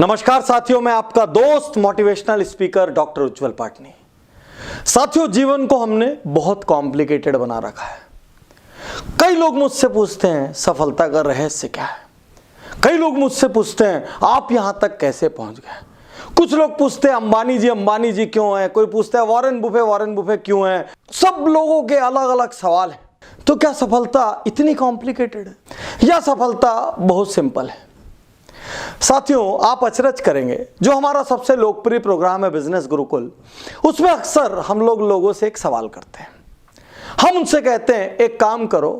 नमस्कार साथियों, मैं आपका दोस्त मोटिवेशनल स्पीकर डॉक्टर उज्जवल पाटनी। साथियों, जीवन को हमने बहुत कॉम्प्लिकेटेड बना रखा है। कई लोग मुझसे पूछते हैं सफलता का रहस्य क्या है। कई लोग मुझसे पूछते हैं आप यहां तक कैसे पहुंच गए। कुछ लोग पूछते हैं अंबानी जी क्यों हैं। कोई पूछता है वॉरेन बुफे क्यों हैं। सब लोगों के अलग अलग सवाल हैं। तो क्या सफलता इतनी कॉम्प्लिकेटेड है या सफलता बहुत सिंपल है? साथियों, आप अचरज करेंगे, जो हमारा सबसे लोकप्रिय प्रोग्राम है बिजनेस गुरुकुल, उसमें अक्सर हम लोगों से एक सवाल करते हैं। हम उनसे कहते हैं एक काम करो,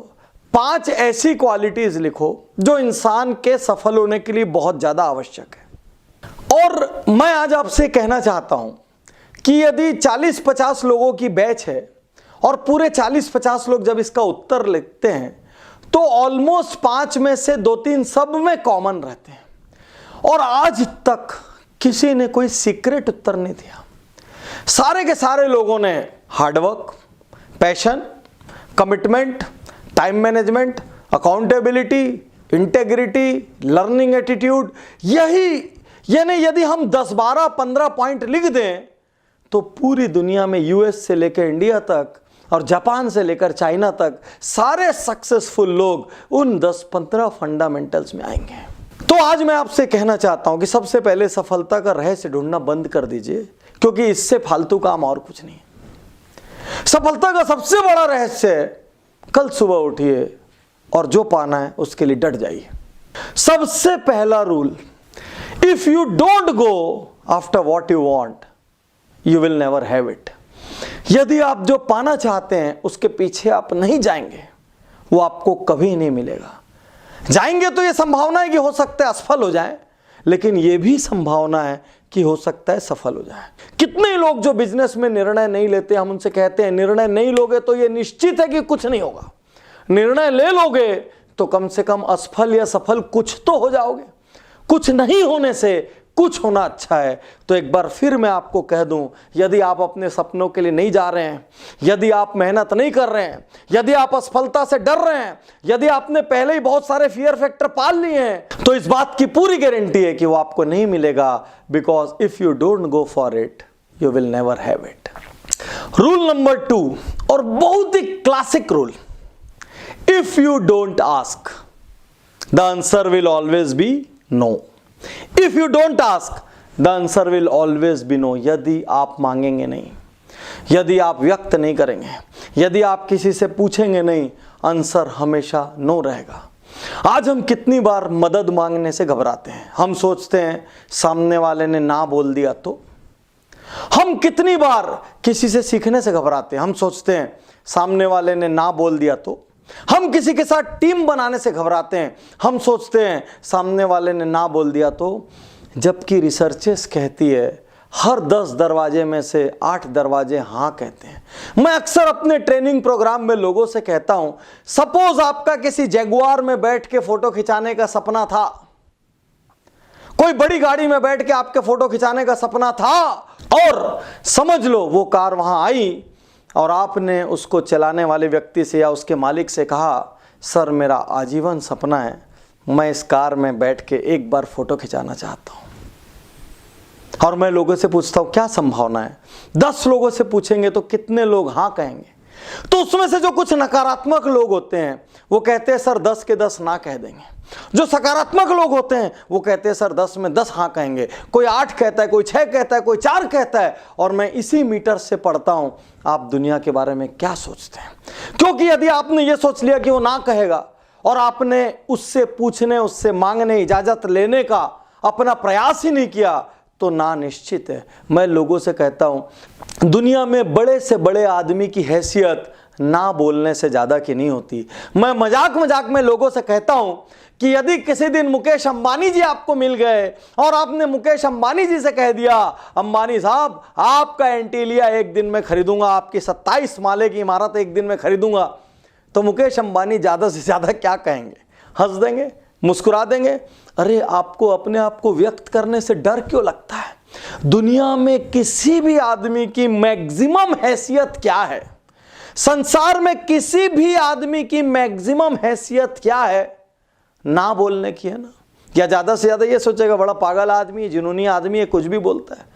5 ऐसी क्वालिटीज लिखो जो इंसान के सफल होने के लिए बहुत ज्यादा आवश्यक है। और मैं आज आपसे कहना चाहता हूं कि यदि 40-50 लोगों की बैच है और पूरे 40-50 लोग जब इसका उत्तर लिखते हैं तो ऑलमोस्ट 5 में से 2-3 सब में कॉमन रहते हैं। और आज तक किसी ने कोई सीक्रेट उत्तर नहीं दिया। सारे के सारे लोगों ने hard work, passion, commitment, time management, accountability, integrity, learning attitude, यानी यदि हम 10, 12, 15 पॉइंट लिख दें तो पूरी दुनिया में यूएस से लेकर इंडिया तक और जापान से लेकर चाइना तक सारे सक्सेसफुल लोग उन 10-15 फंडामेंटल्स में आएंगे। तो आज मैं आपसे कहना चाहता हूं कि सबसे पहले सफलता का रहस्य ढूंढना बंद कर दीजिए, क्योंकि इससे फालतू काम और कुछ नहीं है। सफलता का सबसे बड़ा रहस्य है कल सुबह उठिए और जो पाना है उसके लिए डट जाइए। सबसे पहला rule, if you don't go after what you want you will never have it. यदि आप जो पाना चाहते हैं उसके पीछे आप नहीं जाएंगे, वो आपको कभी नहीं मिलेगा। जाएंगे तो यह संभावना है कि हो सकता है असफल हो जाए, लेकिन यह भी संभावना है कि हो सकता है सफल हो जाए। कितने लोग जो बिजनेस में निर्णय नहीं लेते, हम उनसे कहते हैं निर्णय नहीं लोगे तो यह निश्चित है कि कुछ नहीं होगा। निर्णय ले लोगे तो कम से कम असफल या सफल कुछ तो हो जाओगे। कुछ नहीं होने से कुछ होना अच्छा है। तो एक बार फिर मैं आपको कह दूं, यदि आप अपने सपनों के लिए नहीं जा रहे हैं, यदि आप मेहनत नहीं कर रहे हैं, यदि आप असफलता से डर रहे हैं, यदि आपने पहले ही बहुत सारे फियर फैक्टर पाल लिए हैं, तो इस बात की पूरी गारंटी है कि वो आपको नहीं मिलेगा। Because if you don't go for it you will never have it. Rule number 2, और बहुत ही classic rule, if you don't ask the answer will always be no. If you don't ask, the answer will always be no। यदि आप मांगेंगे नहीं, यदि आप व्यक्त नहीं करेंगे, यदि आप किसी से पूछेंगे नहीं, आंसर हमेशा नो रहेगा। आज हम कितनी बार मदद मांगने से घबराते हैं। हम सोचते हैं सामने वाले ने ना बोल दिया तो। हम कितनी बार किसी से सीखने से घबराते हैं। हम सोचते हैं सामने वाले ने ना बोल दिया तो। हम किसी के साथ टीम बनाने से घबराते हैं। हम सोचते हैं सामने वाले ने ना बोल दिया तो। जबकि रिसर्चेस कहती है हर 10 दरवाजे में से 8 दरवाजे हाँ कहते हैं। मैं अक्सर अपने ट्रेनिंग प्रोग्राम में लोगों से कहता हूं, सपोज आपका किसी जैगुआर में बैठ के फोटो खिंचाने का सपना था, कोई बड़ी गाड़ी में बैठ के आपके फोटो खिंचाने का सपना था, और समझ लो वो कार वहां आई और आपने उसको चलाने वाले व्यक्ति से या उसके मालिक से कहा, सर मेरा आजीवन सपना है, मैं इस कार में बैठ के एक बार फोटो खिंचाना चाहता हूं। और मैं लोगों से पूछता हूं क्या संभावना है? 10 लोगों से पूछेंगे तो कितने लोग हाँ कहेंगे? तो उसमें से जो कुछ नकारात्मक लोग होते हैं वो कहते हैं सर 10 के 10 ना कह देंगे। जो सकारात्मक लोग होते हैं वो कहते हैं सर 10 में 10 हाँ कहेंगे। कोई 8 कहता है, कोई 6 कहता है, कोई 4 कहता है। और मैं इसी मीटर से पढ़ता हूं आप दुनिया के बारे में क्या सोचते हैं। क्योंकि यदि आपने ये सोच लिया कि वो ना कहेगा और आपने उससे पूछने, उससे मांगने, इजाजत लेने का अपना प्रयास ही नहीं किया, तो ना निश्चित है। मैं लोगों से कहता हूं दुनिया में बड़े से बड़े आदमी की हैसियत ना बोलने से ज्यादा की नहीं होती। मैं मजाक में लोगों से कहता हूं कि यदि किसी दिन मुकेश अंबानी जी आपको मिल गए और आपने मुकेश अंबानी जी से कह दिया, अंबानी साहब आपका एंटीलिया एक दिन में खरीदूंगा, आपकी 27 माले की इमारत एक दिन में खरीदूंगा, तो मुकेश अंबानी ज्यादा से ज्यादा क्या कहेंगे? हंस देंगे, मुस्कुरा देंगे। अरे आपको अपने आप को व्यक्त करने से डर क्यों लगता है? दुनिया में किसी भी आदमी की मैक्सिमम हैसियत क्या है? संसार में किसी भी आदमी की मैक्सिमम हैसियत क्या है? ना बोलने की है ना। या ज़्यादा से ज़्यादा ये सोचेगा बड़ा पागल आदमी है, जुनूनी आदमी है, कुछ भी बोलता है।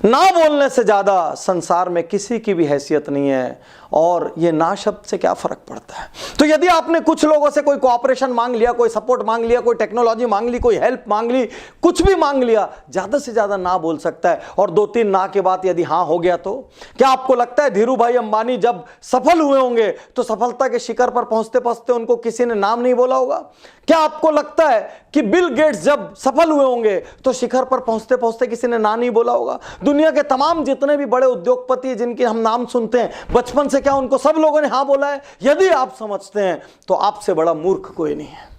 ना बोलने से ज़्यादा संसार में किसी की भी हैसियत नहीं है, और ये ना शब्द से क्या फ़र्क पड़ता है। तो यदि आपने कुछ लोगों से कोई कोऑपरेशन मांग लिया, कोई सपोर्ट मांग लिया, कोई टेक्नोलॉजी मांग ली, कोई हेल्प मांग ली, कुछ भी मांग लिया, ज़्यादा से ज़्यादा ना बोल सकता है। और 2-3 ना के बाद यदि हाँ हो गया तो क्या आपको लगता है धीरू भाई अंबानी जब सफल हुए होंगे तो सफलता के शिखर पर पहुंचते पहुंचते उनको किसी ने नाम नहीं बोला होगा? क्या आपको लगता है कि बिल गेट्स जब सफल हुए होंगे तो शिखर पर पहुंचते पहुंचते किसी ने ना नहीं बोला होगा? दुनिया के तमाम जितने भी बड़े उद्योगपति जिनके हम नाम सुनते हैं, बचपन से क्या उनको सब लोगों ने हाँ बोला है? यदि आप समझते हैं तो आपसे बड़ा मूर्ख कोई नहीं है।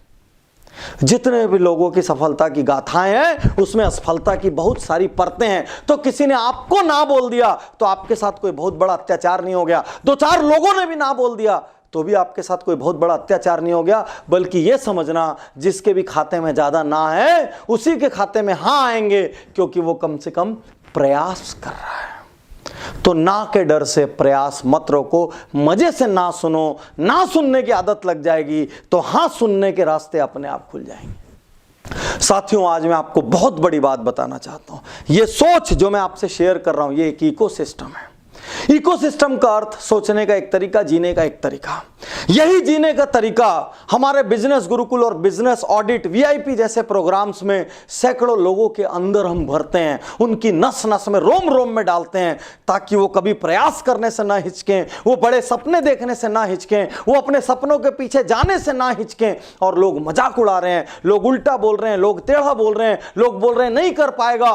जितने भी लोगों की सफलता की गाथाएं हैं उसमें असफलता की बहुत सारी परतें हैं। तो किसी ने आपको ना बोल दिया तो आपके साथ कोई बहुत बड़ा अत्याचार नहीं हो गया। 2-4 लोगों ने भी ना बोल दिया तो भी आपके साथ कोई बहुत बड़ा अत्याचार नहीं हो गया। बल्कि यह समझना जिसके भी खाते में ज्यादा ना है उसी के खाते में हाँ आएंगे, क्योंकि वो कम से कम प्रयास कर रहा है। तो ना के डर से प्रयास मत रोको, मजे से ना सुनो। ना सुनने की आदत लग जाएगी तो हाँ सुनने के रास्ते अपने आप खुल जाएंगे। साथियों, आज मैं आपको बहुत बड़ी बात बताना चाहता हूं। ये सोच जो मैं आपसे शेयर कर रहा हूं ये एक इकोसिस्टम है। इकोसिस्टम का अर्थ सोचने का एक तरीका, जीने का एक तरीका। यही जीने का तरीका हमारे बिजनेस गुरुकुल और बिजनेस ऑडिट VIP जैसे प्रोग्राम्स में सैकड़ों लोगों के अंदर हम भरते हैं, उनकी नस नस में, रोम रोम में डालते हैं, ताकि वो कभी प्रयास करने से ना हिचकें, वो बड़े सपने देखने से ना हिचकें, वो अपने सपनों के पीछे जाने से ना हिचकें। और लोग मजाक उड़ा रहे हैं, लोग उल्टा बोल रहे हैं, लोग टेढ़ा बोल रहे हैं, लोग बोल रहे हैं नहीं कर पाएगा,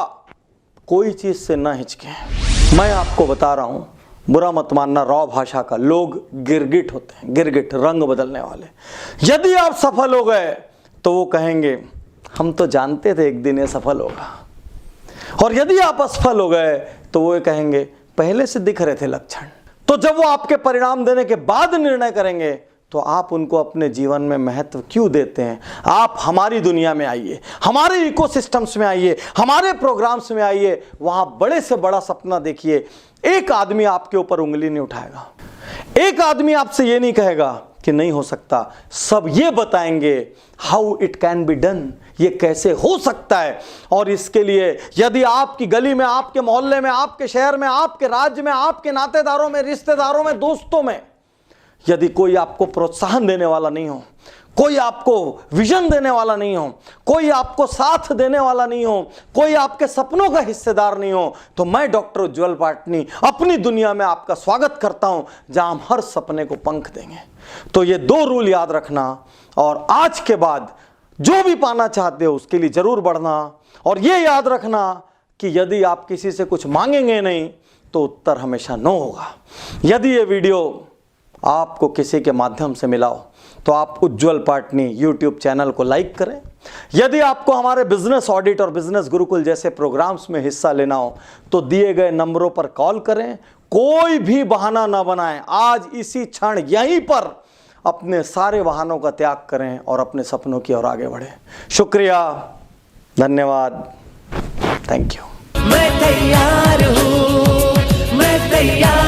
कोई चीज से ना हिचकें। मैं आपको बता रहा हूं, बुरा मत मानना, रॉ भाषा का, लोग गिरगिट होते हैं, गिरगिट, रंग बदलने वाले। यदि आप सफल हो गए तो वो कहेंगे हम तो जानते थे एक दिन ये सफल होगा। और यदि आप असफल हो गए तो वो कहेंगे पहले से दिख रहे थे लक्षण। तो जब वो आपके परिणाम देने के बाद निर्णय करेंगे तो आप उनको अपने जीवन में महत्व क्यों देते हैं? आप हमारी दुनिया में आइए, हमारे इकोसिस्टम्स में आइए, हमारे प्रोग्राम्स में आइए, वहां बड़े से बड़ा सपना देखिए। एक आदमी आपके ऊपर उंगली नहीं उठाएगा, एक आदमी आपसे ये नहीं कहेगा कि नहीं हो सकता। सब ये बताएंगे how it can be done, ये कैसे हो सकता है। और इसके लिए यदि आपकी गली में, आपके मोहल्ले में, आपके शहर में, आपके राज्य में, आपके नातेदारों में, रिश्तेदारों में, दोस्तों में यदि कोई आपको प्रोत्साहन देने वाला नहीं हो, कोई आपको विजन देने वाला नहीं हो, कोई आपको साथ देने वाला नहीं हो, कोई आपके सपनों का हिस्सेदार नहीं हो, तो मैं डॉक्टर उज्जवल पाटनी अपनी दुनिया में आपका स्वागत करता हूं, जहां हम हर सपने को पंख देंगे। तो ये 2 रूल याद रखना, और आज के बाद जो भी पाना चाहते हो उसके लिए जरूर बढ़ना। और ये याद रखना कि यदि आप किसी से कुछ मांगेंगे नहीं तो उत्तर हमेशा नो होगा। यदि ये वीडियो आपको किसी के माध्यम से मिला हो तो आप उज्जवल पाटनी YouTube चैनल को लाइक करें। यदि आपको हमारे बिजनेस ऑडिट और बिजनेस गुरुकुल जैसे प्रोग्राम्स में हिस्सा लेना हो तो दिए गए नंबरों पर कॉल करें। कोई भी बहाना ना बनाएं, आज इसी क्षण यहीं पर अपने सारे वाहनों का त्याग करें और अपने सपनों की ओर आगे बढ़ें। शुक्रिया, धन्यवाद, थैंक यू। मैं तैयार हूँ, मैं तैयार